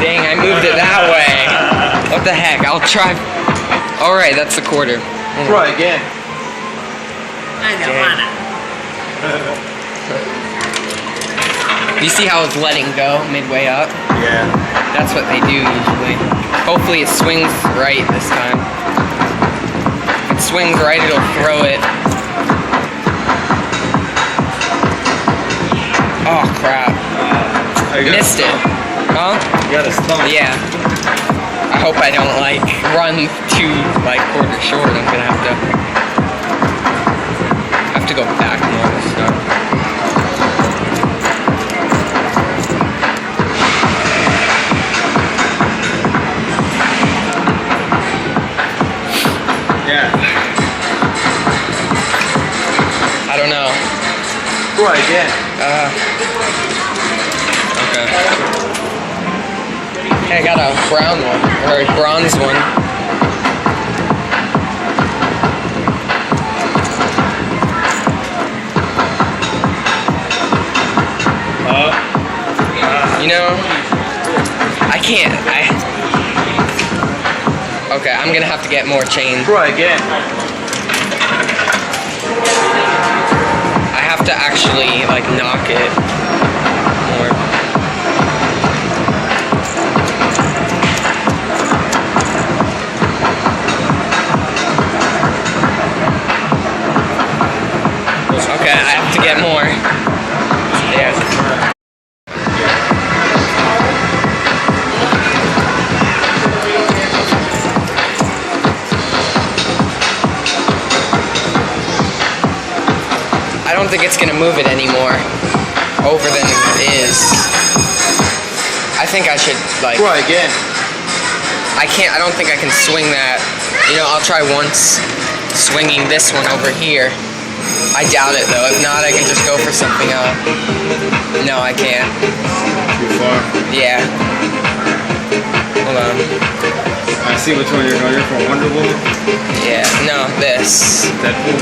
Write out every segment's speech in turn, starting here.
Dang, I moved it that way. What the heck? I'll try. Alright, that's the quarter. Try again. Do you see how it's letting go midway up? Yeah. That's what they do usually. Hopefully it swings right this time. If it swings right, it'll throw it. Oh crap. Missed it. Huh? You got a stomach. Yeah. I hope I don't like run too like quarter short. I'm gonna have to go back more to start. Yeah. I don't know. Try again. Okay. Hey, I got a brown one, or a bronze one. You know, I can't, okay, I'm gonna have to get more chain. Try again. I have to actually, like, knock it more. Okay, I have to get more. Yeah. I don't think it's gonna move it anymore over than it is. I think I should, like... Try again. I don't think I can swing that. You know, I'll try once swinging this one over here. I doubt it though. If not, I can just go for something else. No, I can't. Too far. Yeah. Hold on. I see which one you're going for. Wonder Woman? Yeah. No, this. Deadpool?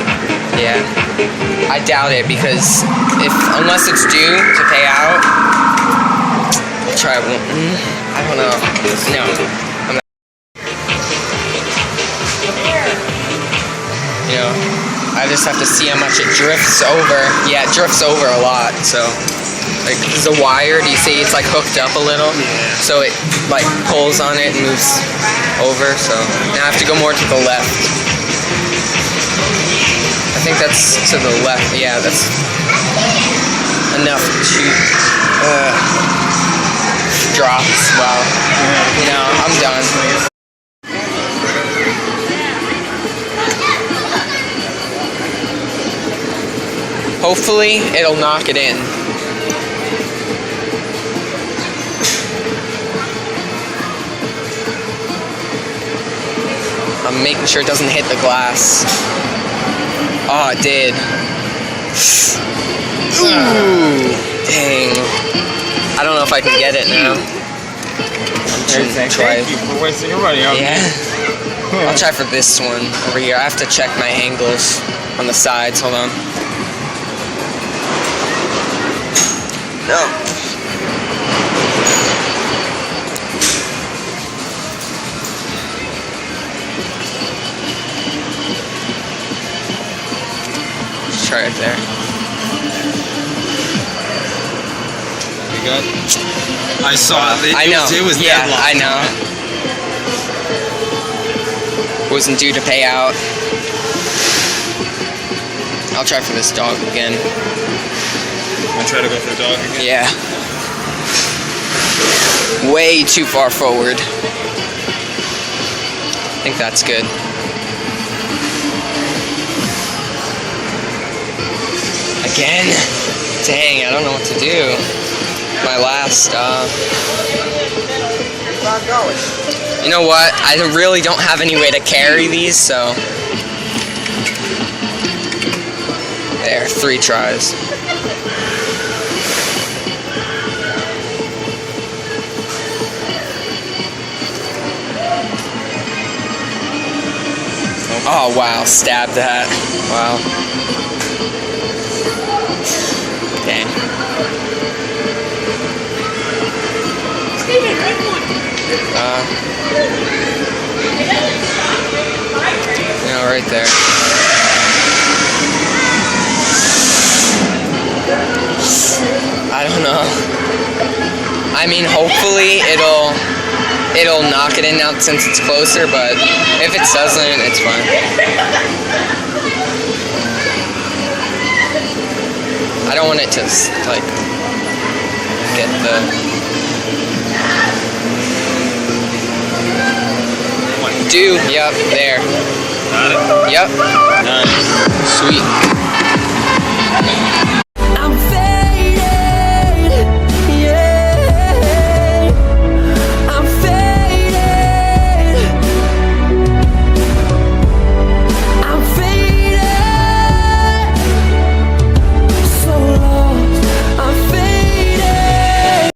Yeah. I doubt it because unless it's due to pay out, I'll try one. I don't know. No. I'm not. You know, I just have to see how much it drifts over. Yeah, it drifts over a lot, so. Like, the wire, do you see it's like hooked up a little? Yeah. So it like pulls on it and moves over, so. Now I have to go more to the left. I think that's to the left. Yeah, that's enough to drops. Wow. You know, I'm done. Hopefully, it'll knock it in. I'm making sure it doesn't hit the glass. Oh, it did. Ooh, dang. I don't know if I can get it now. Thank you for wasting your money on me. Yeah. I'll try for this one over here. I have to check my angles on the sides. Hold on. No. Try it there. You good? I saw it. I know. It was yeah, deadlocked. I know. Wasn't due to pay out. I'll try for this dog again. I'll try to go for the dog again. Yeah. Way too far forward. I think that's good. Again? Dang, I don't know what to do. My last, You know what? I really don't have any way to carry these, so... There, 3 tries. Oh, wow, stabbed that. Wow. Dang. Steven, red one. No, right there. I don't know. I mean, hopefully it'll knock it in now since it's closer, but if it doesn't, it's fine. I don't want it to, like, get the... Dude, yep, there. Got it? Yep. Nice. Sweet.